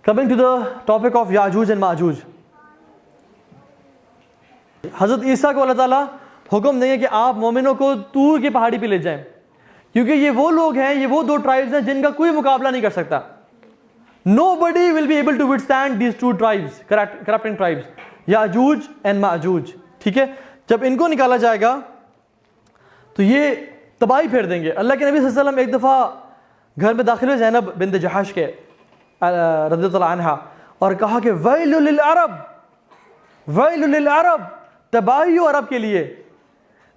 Coming to the topic of Yajuj and Majuj. حضرت عیسیٰ کو اللہ تعالیٰ حکم دیں گے کہ آپ مومنوں کو طور کی پہاڑی پہ لے جائیں، کیونکہ یہ وہ لوگ ہیں، یہ وہ دو ٹرائبز ہیں جن کا کوئی مقابلہ نہیں کر سکتا. Nobody will be able to withstand these two tribes, corrupting tribes, Yajuj and Majuj. ٹھیک ہے، جب ان کو نکالا جائے گا تو یہ تباہی پھیر دیں گے. اللہ کے نبی صلی اللہ علیہ وسلم ایک دفعہ گھر میں داخل ہوئے زینب بنت جحش کے رضی اللہ عنہا، اور کہا کہ ویل للعرب، ویل للعرب، تباہی ہو عرب کے لیے،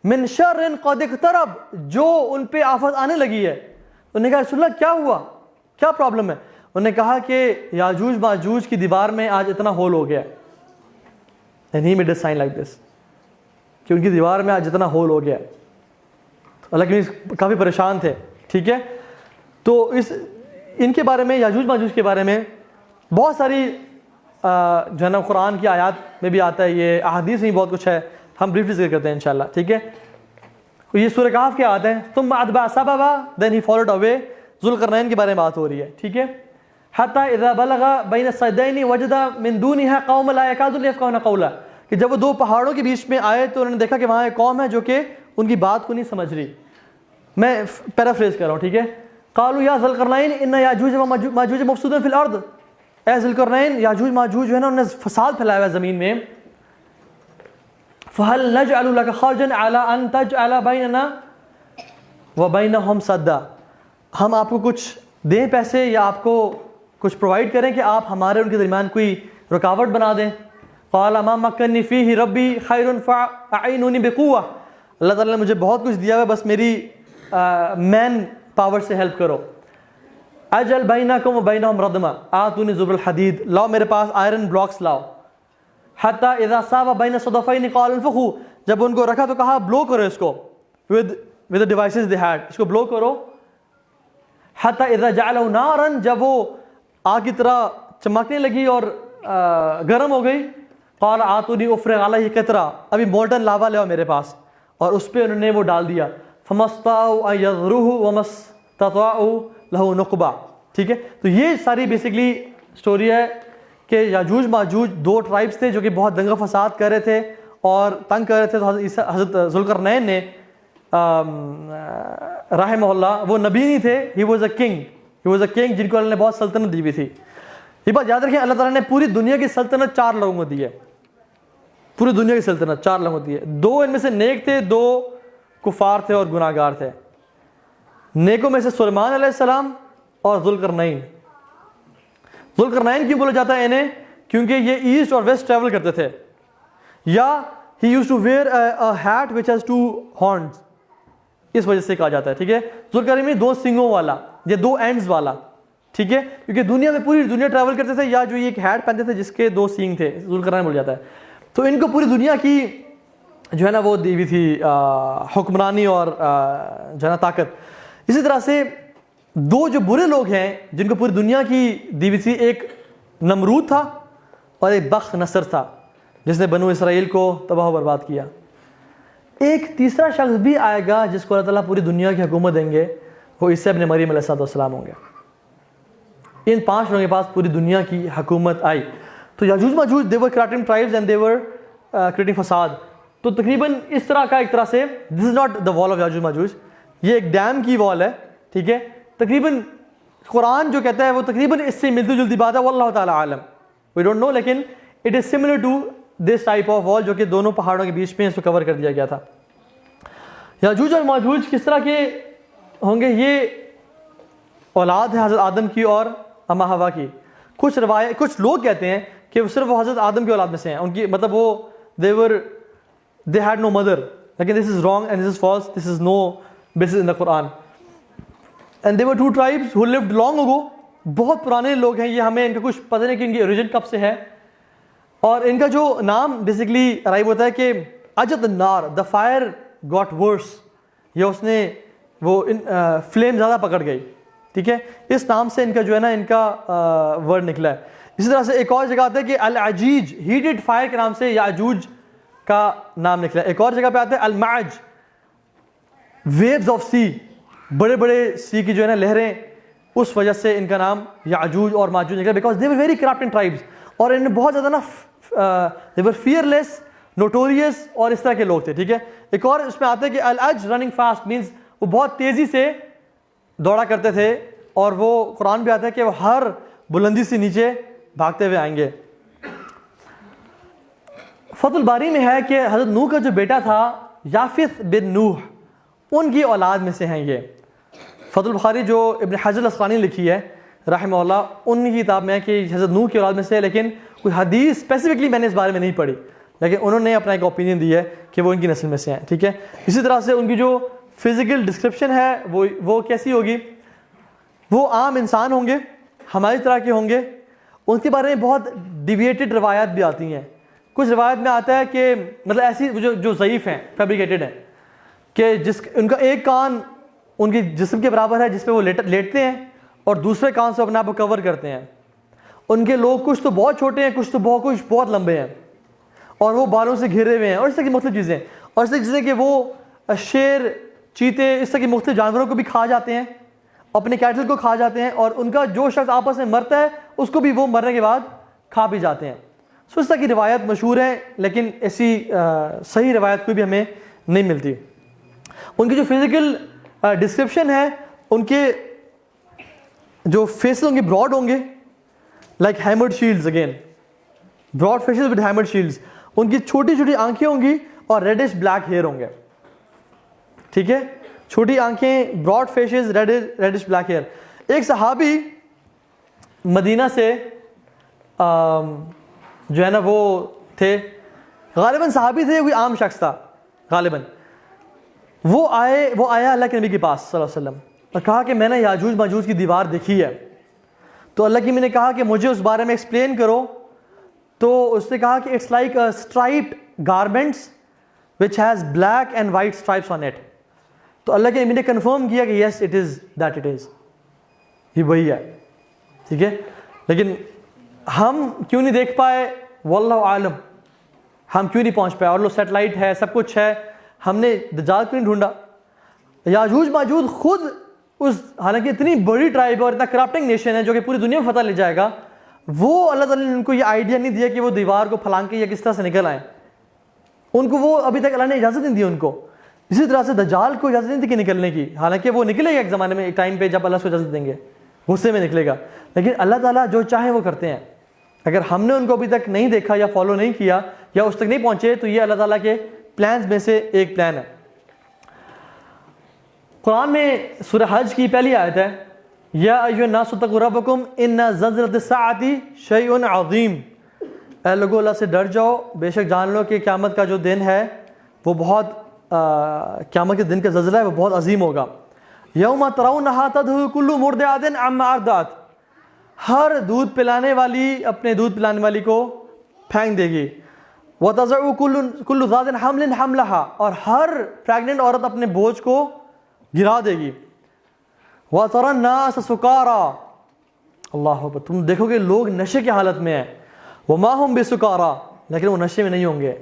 من شر قد اقترب، جو ان پہ آفت آنے لگی ہے. انہوں نے کہا رسول اللہ کیا ہوا، کیا پرابلم ہے؟ انہوں نے کہا کہ یاجوج ماجوج کی دیوار میں آج اتنا ہول ہو گیا. And he made a sign like this کہ ان کی دیوار میں آج اتنا ہول ہو گیا. اللہ کے نبی کافی پریشان تھے. ٹھیک ہے، تو ان کے بارے میں، یاجوج ماجوج کے بارے میں بہت ساری جو ہے نا قرآن کی آیات میں بھی آتا ہے، یہ احادیث میں بہت کچھ ہے، ہم بریفلی ذکر کرتے ہیں انشاءاللہ. ٹھیک ہے، یہ سورہ کہف کے آیات ہیں. ثم اتبع سببا، then he followed away. Zulqarnain کے بارے میں بات ہو رہی ہے. ٹھیک ہے، حتی اذا بلغ بین الصیدین وجد من دونها قوم لا یکادون یفقهون قولا، کہ جب وہ دو پہاڑوں کے بیچ میں آئے تو انہوں نے دیکھا کہ وہاں ایک قوم ہے جو کہ ان کی بات کو نہیں سمجھ رہی. میں پیرافریز کر رہا ہوں. ٹھیک ہے، قالوا یا ذوالقرنین ان یاجوج و ماجوج مفسدون فی الارض، اے ذوالقرنین یاجوج ماجوج جو ہے نا انہوں نے فساد پھیلایا ہوا ہے زمین میں. فہل نجعل لک خرجا علی ان تجعل بیننا وبینہم سدا، ہم آپ کو کچھ دیں پیسے یا آپ کو کچھ پرووائڈ کریں کہ آپ ہمارے ان کے درمیان کوئی رکاوٹ بنا دیں. قال ما مکنی فیہ ربی خیر فاعینونی بقوہ، اللہ تعالیٰ نے مجھے بہت کچھ دیا ہے، بس میری مین پاور سے ہیلپ کرو. اجل بینکم و بینہم ردما آتونی زبر الحدید، لاؤ میرے پاس آئرن بلاکس لاؤ. حتی اذا ساوا بین صدفین قال انفخوا، جب ان کو رکھا تو کہا بلو کرو اس کو with the devices they had، اس کو بلو کرو. حتی اذا جعلہ نارا، جب وہ آگ کی طرح چمکنے لگی اور گرم ہو گئی، قال آتونی افرغ علیہ قطرہ، ابھی مولٹن لاوا لے آؤ میرے پاس، اور اس پہ انہوں نے وہ ڈال دیا. فما استطاعوا ان یظہروہ وما استطاعوا لہ نقبہ. ٹھیک ہے، تو یہ ساری بیسکلی سٹوری ہے کہ یاجوج ماجوج دو ٹرائبس تھے جو کہ بہت دنگا فساد کر رہے تھے اور تنگ کر رہے تھے. تو حضرت ذوالقرنین نے رحمہ اللہ، وہ نبی نہیں تھے، ہی واز اے کنگ جن کو اللہ نے بہت سلطنت دی ہوئی تھی. یہ بات یاد رکھیں، اللہ تعالیٰ نے پوری دنیا کی سلطنت 4 لوگوں کو دی ہے. پوری دنیا کی سلطنت 4 لوگوں کو دی ہے. 2 ان میں سے نیک تھے، 2 کفار تھے اور گناہ گار تھے. نیکوں میں سے سلیمان علیہ السلام اور ذوالقرنین. ذوالقرنین کیوں بولا جاتا ہے انہیں؟ کیونکہ یہ ایسٹ اور ویسٹ ٹریول کرتے تھے. یا he used to wear a hat which has 2 horns، اس وجہ سے کہا جاتا ہے. ٹھیک ہے، ذوالقرنین 2 سنگوں والا یا 2 اینڈز والا. ٹھیک ہے، کیونکہ دنیا میں پوری دنیا ٹریول کرتے تھے، یا جو یہ ایک ہیٹ پہنتے تھے جس کے 2 سینگ تھے، ذوالقرنین بول جاتا ہے. تو ان کو پوری دنیا کی جو ہے نا وہ دی ہوئی تھی حکمرانی اور جو ہے نا طاقت. اسی طرح سے 2 جو برے لوگ ہیں جن کو پوری دنیا کی دی ہوئی تھی، ایک نمرود تھا اور ایک بخت نصر تھا جس نے بنو اسرائیل کو تباہ و برباد کیا. ایک تیسرا شخص بھی آئے گا جس کو اللہ تعالیٰ پوری دنیا کی حکومت دیں گے، وہ عیسی ابن مریم علیہ السلام ہوں گے. ان 5 لوگوں کے پاس پوری دنیا کی حکومت آئی. تو یاجوج ماجوج they were creating tribes and they were creating فساد. تو تقریباً اس طرح کا ایک طرح سے this is not the wall of یاجوج ماجوج، یہ ایک ڈیم کی وال ہے. ٹھیک ہے، تقریباً قرآن جو کہتا ہے وہ تقریباً اس سے ملتی جلتی بات ہے، واللہ تعالیٰ عالم، we don't know، لیکن it is similar to this type of wall جو کہ دونوں پہاڑوں کے بیچ میں اس کو کور کر دیا گیا تھا. یاجوج اور ماجوج کس طرح کے ہوں گے؟ یہ اولاد ہے حضرت آدم کی اور اما ہوا کی. کچھ لوگ کہتے ہیں کہ وہ صرف وہ حضرت آدم کی اولاد میں سے ہیں، ان کی مطلب وہ they had no mother، لیکن this is wrong and this is false، this is no basis in the Quran. And there were 2 tribes who lived long ago، بہت پرانے لوگ ہیں یہ، ہمیں ان کا کچھ پتہ نہیں کہ ان کی اوریجن کب سے ہے. اور ان کا جو نام بیسکلی رائب ہوتا ہے کہ اجد النار، the fire got worse، یا اس نے وہ فلیم زیادہ پکڑ گئی. ٹھیک ہے، اس نام سے ان کا جو ہے نا ان کا ورڈ نکلا ہے. اسی طرح سے ایک اور جگہ آتا ہے کہ العجیج، ہیٹڈ فائر کے نام سے یاجوج کا نام نکلا ہے. ایک اور جگہ پہ آتا ہے المعج، ویوز آف سی، بڑے بڑے سی کی جو ہے نا لہریں اس وجہ سے ان کا نام یاجوج اور ماجوج نکلا, because they were very corrupt in tribes, اور ان میں بہت زیادہ نا دے ور فیئرلیس, نوٹوریس اور اس طرح کے لوگ تھے. ٹھیک ہے, ایک اور اس میں آتا ہے کہ الاج رننگ فاسٹ مینس وہ بہت تیزی سے دوڑا کرتے تھے, اور وہ قرآن بھی آتا ہے کہ وہ ہر بلندی سے نیچے بھاگتے ہوئے آئیں گے. فتح الباری میں ہے کہ حضرت نوح کا جو بیٹا تھا یافث بن نوح, ان کی اولاد میں سے ہیں یہ. فتح البخاری جو ابن حجر الاسقلانی نے لکھی ہے رحمہ اللہ, ان کی کتاب میں ہے کہ حضرت نوح کی اولاد میں سے ہے, لیکن کوئی حدیث اسپیسیفکلی میں نے اس بارے میں نہیں پڑھی, لیکن انہوں نے اپنا ایک اوپینین دی ہے کہ وہ ان کی نسل میں سے ہیں. ٹھیک ہے, اسی طرح سے ان کی جو فزیکل ڈسکرپشن ہے وہ کیسی ہوگی, وہ عام انسان ہوں گے, ہماری طرح کے ہوں گے. ان کے بارے میں بہت ڈیویٹڈ روایات بھی آتی ہیں. کچھ روایت میں آتا ہے کہ مطلب ایسی جو ضعیف ہیں, فیبریکیٹڈ ہیں, کہ ان کا ایک کان ان کے جسم کے برابر ہے جس پہ وہ لیٹتے ہیں, اور دوسرے کان سے اپنے آپ کو کور کرتے ہیں. ان کے لوگ کچھ تو بہت چھوٹے ہیں, کچھ بہت لمبے ہیں, اور وہ بالوں سے گھرے ہوئے ہیں, اور اس طرح کی مختلف چیزیں, اور اس طرح کی چیزیں کہ وہ شیر, چیتے, اس طرح کے مختلف جانوروں کو بھی کھا جاتے ہیں, اپنے کیٹل کو کھا جاتے ہیں, اور ان کا جو شخص آپس میں مرتا ہے اس کو بھی وہ مرنے کے بعد کھا بھی جاتے ہیں. سو اس طرح کی روایت مشہور ہے, لیکن ایسی صحیح روایت کوئی بھی ہمیں نہیں ملتی. ان کی جو فزیکل ڈسکرپشن ہے, ان کے جو فیسز ہوں گے براڈ ہوں گے, like hammered shields, again broad faces with hammered shields. ان کی چھوٹی چھوٹی آنکھیں ہوں گی اور ریڈش بلیک ہیئر ہوں گے. ٹھیک ہے, چھوٹی آنکھیں, broad faces, reddish black hair. ایک صحابی مدینہ سے جو ہے نا وہ تھے, غالباً صحابی تھے, کوئی عام شخص تھا غالباً. وہ آیا اللہ کے نبی کے پاس صلی اللہ علیہ وسلم اور کہا کہ میں نے یاجوج ماجوج کی دیوار دیکھی ہے. تو اللہ کی میں نے کہا کہ مجھے اس بارے میں ایکسپلین کرو. تو اس نے کہا کہ it's like striped garments which has black and white stripes on it. تو اللہ کے نبی نے کنفرم کیا کہ yes it is that, it is, یہ وہی ہے. ٹھیک ہے, لیکن ہم کیوں نہیں دیکھ پائے, واللہ عالم, ہم کیوں نہیں پہنچ پائے. اور لو سیٹلائٹ ہے, سب کچھ ہے, ہم نے دجال کیوں نہیں ڈھونڈا. یاجوج ماجوج خود اس, حالانکہ اتنی بڑی ٹرائب اور اتنا کرپٹنگ نیشن ہے جو کہ پوری دنیا میں فتح لے جائے گا, وہ اللہ تعالیٰ نے ان کو یہ آئیڈیا نہیں دیا کہ وہ دیوار کو پھلانگ کے یا کس طرح سے نکل آئیں. ان کو وہ ابھی تک اللہ نے اجازت نہیں دی ان کو. اسی طرح سے دجال کو اجازت نہیں تھی کہ نکلنے کی, حالانکہ وہ نکلے گا ایک زمانے میں, ایک ٹائم پہ جب اللہ اس کو اجازت دیں گے, غصے میں نکلے گا. لیکن اللہ تعالیٰ جو چاہیں وہ کرتے ہیں. اگر ہم نے ان کو ابھی تک نہیں دیکھا یا فالو نہیں کیا یا اس تک نہیں پہنچے, تو یہ اللہ تعالیٰ کے پلانز میں سے ایک پلان ہے. قرآن میں سورہ حج کی پہلی آیت ہے, یا ایھا الناس اتقوا ربکم ان زلزلۃ الساعۃ شیء عظیم. اے لوگو اللہ سے ڈر جاؤ, بے شک جان لو کہ قیامت کا جو دن ہے وہ بہت قیامت کے دن کا زلزلہ ہے وہ بہت عظیم ہوگا. یوم ترونھا تذہل کل مرضعۃ عما ارضعت. ہر دودھ پلانے والی اپنے دودھ پلانے والی کو پھینک دے گی. وتضع کل ذات حمل حملها. اور ہر پریگننٹ عورت اپنے بوجھ کو گرا دے گی. وترى الناس سکارى. اللہ اکبر, تم دیکھو گے لوگ نشے کی حالت میں ہیں. وما هم بسکارى, لیکن وہ نشے میں نہیں ہوں گے.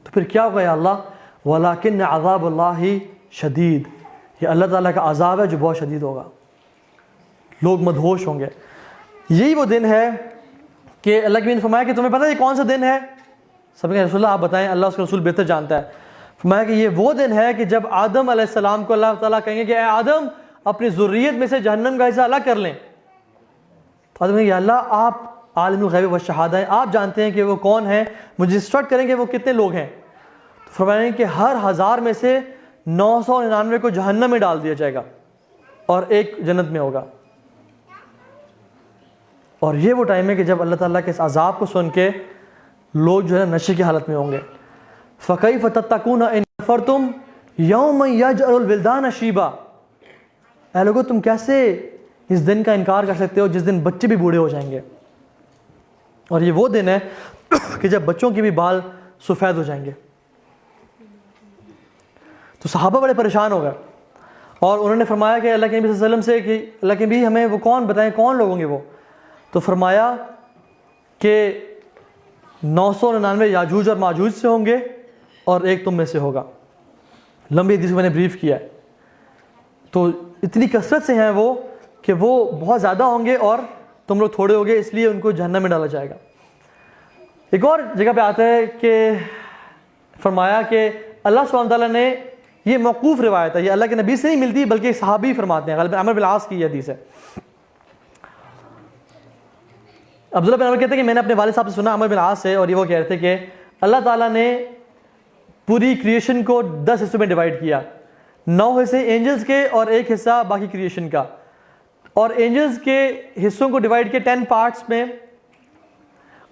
تو پھر کیا ہوگا یا اللہ, ولکن عذاب اللہ شدید. یہ اللہ تعالیٰ کا عذاب ہے جو بہت شدید ہوگا, لوگ مدہوش ہوں گے. یہی وہ دن ہے کہ اللہ کی نے فرمایا کہ تمہیں پتہ ہے یہ کون سا دن ہے. سب نے رسول اللہ آپ بتائیں, اللہ اس کا رسول بہتر جانتا ہے. فرمایا کہ یہ وہ دن ہے کہ جب آدم علیہ السلام کو اللہ تعالیٰ کہیں گے کہ اے آدم اپنی ذریت میں سے جہنم کا حصہ الگ کر لیں. تو آدم کہیں گے اللہ آپ عالم الغیب والشہادہ ہیں, آپ جانتے ہیں کہ وہ کون ہیں, مجھے انسٹرکٹ کریں کہ وہ کتنے لوگ ہیں. تو فرمایا کہ ہر 1000 میں سے 999 کو جہنم میں ڈال دیا جائے گا اور ایک جنت میں ہوگا. اور یہ وہ ٹائم ہے کہ جب اللہ تعالیٰ کے اس عذاب کو سن کے لوگ جو ہے نشے کی حالت میں ہوں گے. فَكَيْفَ تَتَّقُونَ إِن كَفَرْتُمْ يَوْمًا يَجْعَلُ الْوِلْدَانَ شِيبًا. اے لوگو تم کیسے اس دن کا انکار کر سکتے ہو جس دن بچے بھی بوڑھے ہو جائیں گے. اور یہ وہ دن ہے کہ جب بچوں کے بھی بال سفید ہو جائیں گے. تو صحابہ بڑے پریشان ہو گئے اور انہوں نے فرمایا کہ اللہ کے نبی صلی اللہ علیہ وسلم سے کہ اللہ کے نبی ہمیں وہ کون بتائیں, کون لوگ ہوں گے وہ. تو فرمایا کہ 999 یاجوج اور ماجوج سے ہوں گے اور ایک تم میں سے ہوگا. لمبی حدیث کو میں نے بریف کیا ہے. تو اتنی کثرت سے ہیں وہ کہ وہ بہت زیادہ ہوں گے اور تم لوگ تھوڑے ہوگے، اس لیے ان کو جہنم میں ڈالا جائے گا۔ ایک اور جگہ پہ آتا ہے کہ فرمایا کہ اللہ سبحانہ تعالیٰ نے، یہ موقوف روایت ہے، یہ اللہ کے نبی سے نہیں ملتی بلکہ صحابی فرماتے ہیں، غالباً عمرو بن العاص کی یہ حدیث ہے۔ عبداللہ بن عمر کہتے ہیں کہ میں نے اپنے والد صاحب سے سنا، عمرو بن العاص سے، اور یہ وہ کہہ رہے تھے کہ اللہ تعالیٰ نے پوری کریشن کو 10 حصوں میں ڈیوائڈ کیا، 9 حصے اینجلز کے اور 1 حصہ باقی کریشن کا، اور اینجلز کے حصوں کو ڈیوائڈ کیا 10 پارٹس میں،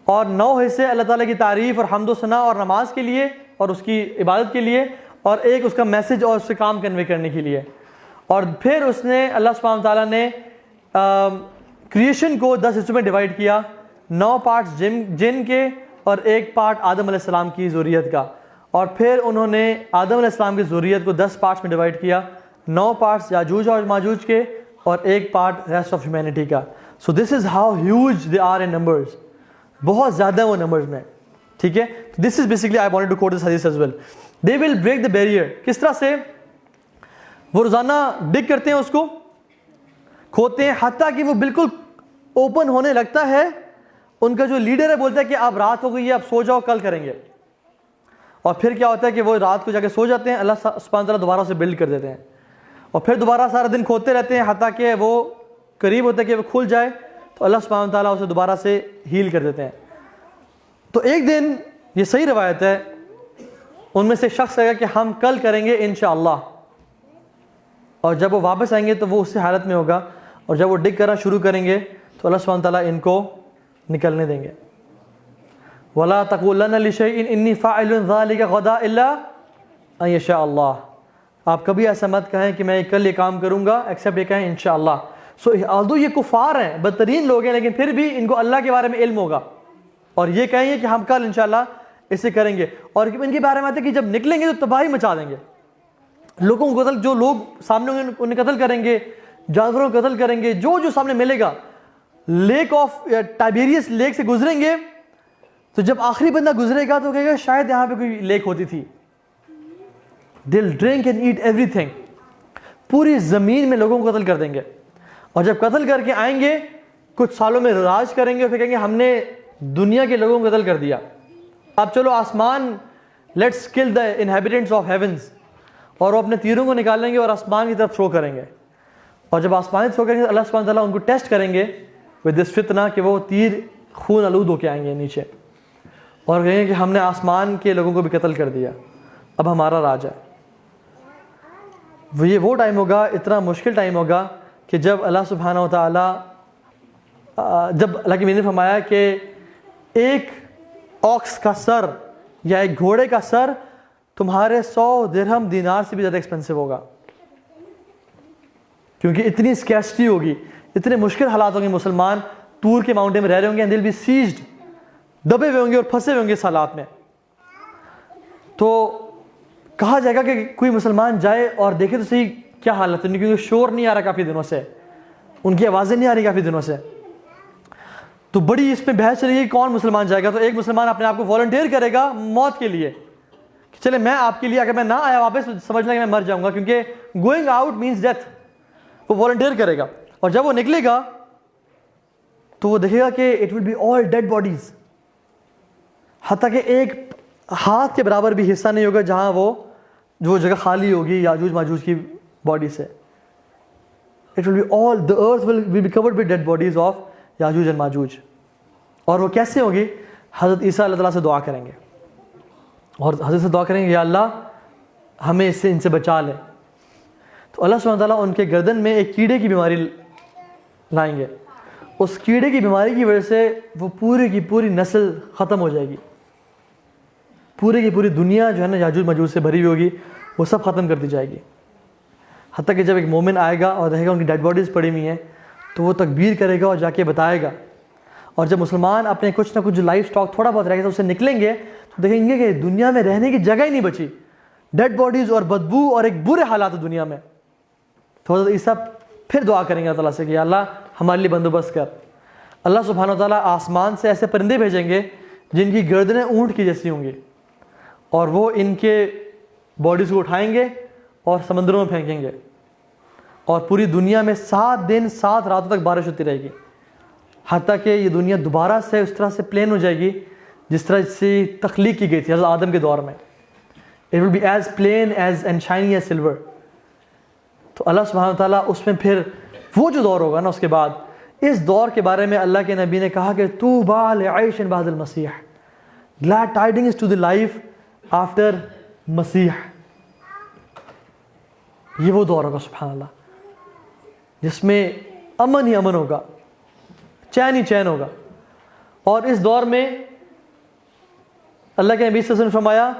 اور 9 حصے اللہ تعالیٰ کی تعریف اور حمد و ثنا اور نماز کے لیے اور اس کی عبادت کے لیے، اور 1 اس کا میسج اور اس سے کام کنوے کرنے کے لیے۔ اور پھر اس نے اللہ سبحانہ تعالیٰ نے کریشن کو 10 حصوں میں ڈیوائڈ کیا، 9 پارٹس جن کے اور 1 پارٹ آدم علیہ السلام کی ذریت کا، اور پھر انہوں نے آدم علیہ السلام کی ذریت کو 10 پارٹس میں ڈیوائڈ کیا، 9 پارٹس یاجوج اور ماجوج کے اور 1 پارٹ ریسٹ آف ہیومینٹی کا۔ So this is how huge they are in numbers, بہت زیادہ وہ نمبرز میں، ٹھیک ہے۔ This is basically I wanted to quote this حدیث as well. They will break the barrier, کس طرح سے؟ وہ روزانہ ڈگ کرتے ہیں، اس کو کھودتے ہیں، حتیٰ کہ وہ بالکل اوپن ہونے لگتا ہے۔ ان کا جو لیڈر ہے بولتا ہے کہ اب رات ہو گئی ہے، اب سو جاؤ، کل کریں گے۔ اور پھر کیا ہوتا ہے کہ وہ رات کو جا کے سو جاتے ہیں، اللہ سبحانہ تعالیٰ دوبارہ سے بلڈ کر دیتے ہیں، اور پھر دوبارہ سارا دن کھودتے رہتے ہیں، حتیٰ کہ وہ قریب ہوتا ہے کہ وہ کھل جائے تو اللہ سبحانہ تعالیٰ اسے دوبارہ سے ہیل کر دیتے ہیں۔ تو ایک دن، یہ صحیح روایت ہے، ان میں سے شخص کہے گا کہ ہم کل کریں گے انشاءاللہ، اور جب وہ واپس آئیں گے تو وہ اسی حالت میں ہوگا، اور جب وہ ڈگ کرنا شروع کریں گے تو اللہ سبحانہ تعالیٰ ان کو نکلنے دیں گے۔ وَلَا تَقُولَنَّ لِشَيْءٍ إِنِّي فَاعِلٌ ذَلِكَ غَدًا إِلَّا أَن يَشَاءَ اللَّهُ، آپ کبھی ایسا مت کہیں کہ میں کل یہ کام کروں گا ایکسیپٹ یہ کہیں انشاءاللہ۔ سو آلدو یہ کفار ہیں، بدترین لوگ ہیں، لیکن پھر بھی ان کو اللہ کے بارے میں علم ہوگا، اور یہ کہیں گے کہ ہم کل انشاءاللہ اسے کریں گے، اور ان کے بارے میں آتا ہے کہ جب نکلیں گے تو تباہی مچا دیں گے، لوگوں کو قتل، جو لوگ سامنے ہوں گے انہیں قتل کریں گے، جانوروں کو قتل کریں گے، جو سامنے ملے گا۔ لیک آف ٹائبیریس لیک سے گزریں گے تو جب آخری بندہ گزرے گا تو کہے گا شاید یہاں پہ کوئی لیک ہوتی تھی۔ They'll drink and eat everything، پوری زمین میں لوگوں کو قتل کر دیں گے، اور جب قتل کر کے آئیں گے کچھ سالوں میں راج کریں گے، اور پھر کہیں گے ہم نے دنیا کے لوگوں کو قتل کر دیا، اب چلو آسمان، لیٹس کل دا انہیبیٹنٹس آف ہیونز، اور وہ اپنے تیروں کو نکالیں گے اور آسمان کی طرف تھرو کریں گے، اور جب آسمان تھرو کریں گے تو اللہ سبحانہ تعالیٰ ان کو ٹیسٹ کریں گے ود دس فتنہ کہ وہ تیر خون آلود ہو کے آئیں گے نیچے، اور کہیں گے کہ ہم نے آسمان کے لوگوں کو بھی قتل کر دیا، اب ہمارا راج ہے۔ یہ وہ ٹائم ہوگا، اتنا مشکل ٹائم ہوگا کہ جب اللہ سبحانہ و تعالیٰ، جب اللہ کی نے فرمایا کہ ایک آکس کا سر یا ایک گھوڑے کا سر تمہارے 100 درہم دینار سے بھی زیادہ ایکسپینسو ہوگا، کیونکہ اتنی اسکیسٹی ہوگی، اتنے مشکل حالات ہوں گے، مسلمان طور کے ماؤنٹین میں رہ رہے ہوں گے، and they'll be seized، دبے ہوئے ہوں گے اور پھنسے ہوئے ہوں گے اس حالات میں۔ تو کہا جائے گا کہ کوئی مسلمان جائے اور دیکھے تو صحیح کیا حالت ہے، کیونکہ شور نہیں آ رہا کافی دنوں سے، ان کی آوازیں نہیں آ رہی کافی دنوں سے، تو بڑی اس پہ بحث چلی ہے کون مسلمان جائے گا۔ تو ایک مسلمان اپنے آپ کو والنٹیئر کرے گا موت کے لیے کہ چلے میں آپ کے لیے، اگر میں نہ آیا واپس سمجھنا کہ میں مر جاؤں گا، کیونکہ گوئنگ آؤٹ مینس ڈیتھ، وہ والنٹیئر کرے گا، اور جب وہ نکلے گا تو وہ دیکھے گا کہ it will be all dead bodies, حتیٰ کہ ایک ہاتھ کے برابر بھی حصہ نہیں ہوگا جہاں وہ جگہ خالی ہوگی یاجوج ماجوج کی باڈی سے۔ It will be all, the earth will be covered with dead bodies of یاجوج and ماجوج۔ اور وہ کیسے ہوگی؟ حضرت عیسیٰ اللہ تعالیٰ سے دعا کریں گے، اور حضرت سے دعا کریں گے یا اللہ ہمیں ان سے بچا لے، تو اللہ سبحانہ تعالیٰ ان کے گردن میں ایک کیڑے کی بیماری لائیں گے، اس کیڑے کی بیماری کی وجہ سے وہ پوری کی پوری نسل ختم ہو جائے گی، پوری کی پوری دنیا جو ہے نا یاجوج ماجوج سے بھری ہوئی ہوگی، وہ سب ختم کر دی جائے گی۔ حتیٰ کہ جب ایک مومن آئے گا اور دیکھے گا ان کی ڈیڈ باڈیز پڑی ہوئی ہیں تو وہ تکبیر کرے گا اور جا کے بتائے گا، اور جب مسلمان اپنے کچھ نہ کچھ جو لائف اسٹاک تھوڑا بہت رہے گا تو اسے نکلیں گے تو دیکھیں گے کہ دنیا میں رہنے کی جگہ ہی نہیں بچی، ڈیڈ باڈیز اور بدبو اور ایک برے حالات دنیا میں۔ تو حضرت عیسیٰ پھر دعا کریں گے اللہ تعالیٰ سے کہ اللہ ہمارے لیے بندوبست کر۔ اللہ سبحانہ و تعالیٰ آسمان سے ایسے پرندے بھیجیں گے جن کی گردنیں اونٹ کی جیسی ہوں گی، اور وہ ان کے باڈیز کو اٹھائیں گے اور سمندروں میں پھینکیں گے، اور پوری دنیا میں 7 دن 7 راتوں تک بارش ہوتی رہے گی، حتیٰ کہ یہ دنیا دوبارہ سے اس طرح سے پلین ہو جائے گی جس طرح سے تخلیق کی گئی تھی حضرت آدم کے دور میں. It will be as plain as and shiny as silver. تو اللہ سبحانہ وتعالیٰ اس میں پھر وہ جو دور ہوگا نا اس کے بعد، اس دور کے بارے میں اللہ کے نبی نے کہا کہ طوبیٰ لعیش بعد المسیح، glad tidings to the life after مسیح. یہ وہ دور ہوگا سبحان اللہ جس میں امن ہی امن ہوگا، چین ہی چین ہوگا. اور اس دور میں اللہ کے نبی صلی اللہ علیہ وسلم نے فرمایا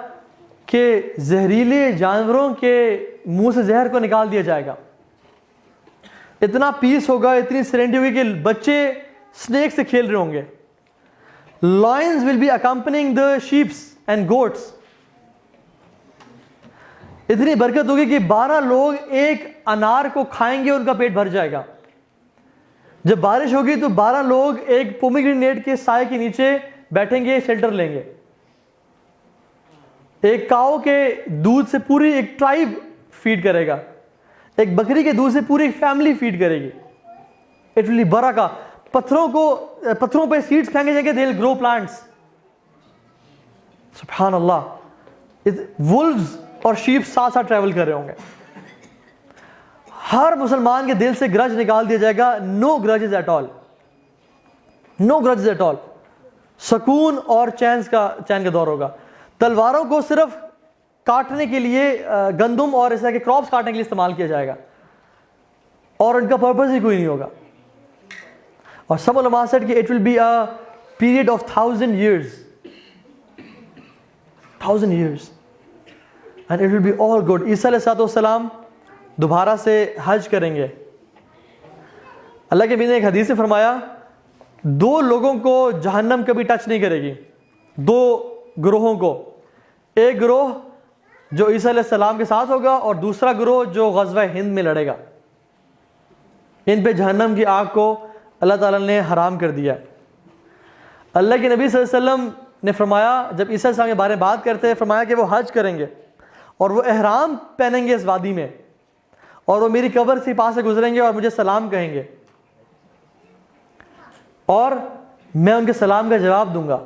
کہ زہریلے جانوروں کے منہ سے زہر کو نکال دیا جائے گا. اتنا پیس ہوگا، اتنی سیرینٹی ہوگی کہ بچے سنیک سے کھیل رہے ہوں گے. Lines will be accompanying the sheeps and goats. اتنی برکت ہوگی کہ 12 لوگ ایک انار کو کھائیں گے، ان کا پیٹ بھر جائے گا. جب بارش ہوگی تو 12 لوگ ایک پومیگرینیٹ کے سائے کے نیچے بیٹھیں گے، شیلٹر لیں گے. ایک کاؤ کے دودھ سے پوری ایک ٹرائب فیڈ کرے گا، ایک بکری کے دودھ سے پوری ایک فیملی فیڈ کرے گی. اٹ ول بی برکہ. پتھروں پہ سیڈز پھینکے جائیں گے، دے ول گرو پلانٹس. سبحان اللہ. وولفز اور شیپ ساتھ ساتھ ٹریول کر رہے ہوں گے. ہر مسلمان کے دل سے گرج نکال دیا جائے گا. No grudges at all, no grudges at all. سکون اور چین کا دور ہوگا. تلواروں کو صرف کاٹنے کے لیے، گندم اور اس طرح کے کراپس کاٹنے کے لیے استعمال کیا جائے گا، اور ان کا پرپز ہی کوئی نہیں ہوگا. اور سب علماء said کہ it will be a period of 1000 years, 1000 years, and it will be all good. عیسیٰ علیہ السلام دوبارہ سے حج کریں گے. اللہ کے نبی نے ایک حدیث میں فرمایا 2 لوگوں کو جہنم کبھی ٹچ نہیں کرے گی. 2 گروہوں کو، ایک گروہ جو عیسیٰ علیہ السلام کے ساتھ ہوگا اور دوسرا گروہ جو غزوہ ہند میں لڑے گا. ان پہ جہنم کی آگ کو اللہ تعالیٰ نے حرام کر دیا. اللہ کے نبی صلی اللہ علیہ وسلم نے فرمایا، جب عیسیٰ علیہ السلام کے بارے میں بات کرتے ہیں، فرمایا کہ وہ حج کریں گے اور وہ احرام پہنیں گے اس وادی میں، اور وہ میری قبر سے پاس سے گزریں گے اور مجھے سلام کہیں گے، اور میں ان کے سلام کا جواب دوں گا.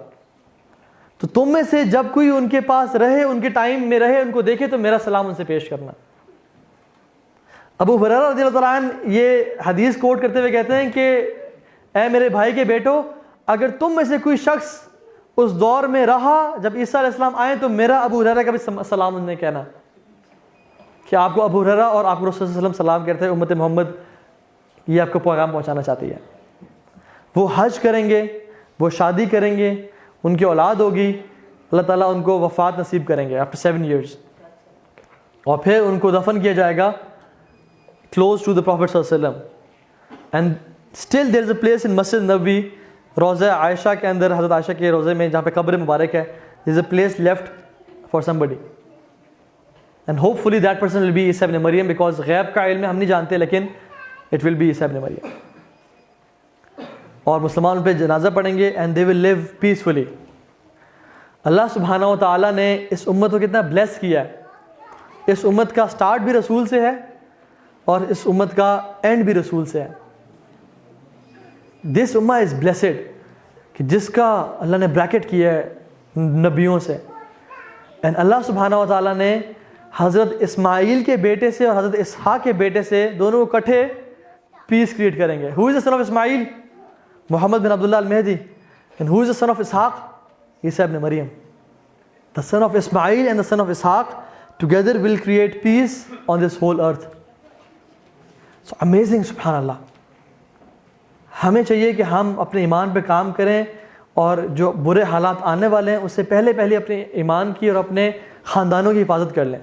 تو تم میں سے جب کوئی ان کے پاس رہے، ان کے ٹائم میں رہے، ان کو دیکھے تو میرا سلام ان سے پیش کرنا. ابو ہریرہ رضی اللہ تعالیٰ عنہ یہ حدیث کوٹ کرتے ہوئے کہتے ہیں کہ اے میرے بھائی کے بیٹو، اگر تم میں سے کوئی شخص اس دور میں رہا جب عیسیٰ علیہ السلام آئے تو میرا ابو ہریرہ کا بھی سلام انہیں کہنا کہ آپ کو ابو ہریرہ اور آپ کو رسول صلی اللہ علیہ وسلم سلام کرتے ہیں، امت محمد یہ آپ کو پیغام پہنچانا چاہتی ہے. وہ حج کریں گے، وہ شادی کریں گے، ان کی اولاد ہوگی، اللہ تعالیٰ ان کو وفات نصیب کریں گے after 7 years، اور پھر ان کو دفن کیا جائے گا close to the Prophet صلی اللہ علیہ وسلم. and still there is a place in Masjid Nabawi, روضہ عائشہ کے اندر، حضرت عائشہ کے روضے میں جہاں پہ قبر مبارک ہے، there is a place left for somebody and hopefully that person will be عیسیٰ ابن مریم, because غیب کا علم ہم نہیں جانتے لیکن it will be عیسیٰ ابن مریم. اور مسلمان ان پہ جنازہ پڑھیں گے and they will live peacefully. اللہ سبحانہ و تعالیٰ نے اس امت کو کتنا بلیس کیا ہے. اس امت کا سٹارٹ بھی رسول سے ہے اور اس امت کا اینڈ بھی رسول سے ہے. دس امہ از بلیسڈ کہ جس کا اللہ نے بریکٹ کیا ہے نبیوں سے. اینڈ اللہ سبحانہ و تعالیٰ نے حضرت اسماعیل کے بیٹے سے اور حضرت اسحاق کے بیٹے سے دونوں کو اکٹھے پیس کریٹ کریں گے. Who is the son of Ismail? Muhammad بن عبداللہ المہدی. And who is the son of Ishaq? Isa ابن Maryam. The son of Ismail and the son of Ishaq together will create peace on this whole earth. So amazing, سبحان اللہ. ہمیں چاہیے کہ ہم اپنے ایمان پہ کام کریں اور جو برے حالات آنے والے ہیں اس سے پہلے اپنے ایمان کی اور اپنے خاندانوں کی حفاظت کر لیں.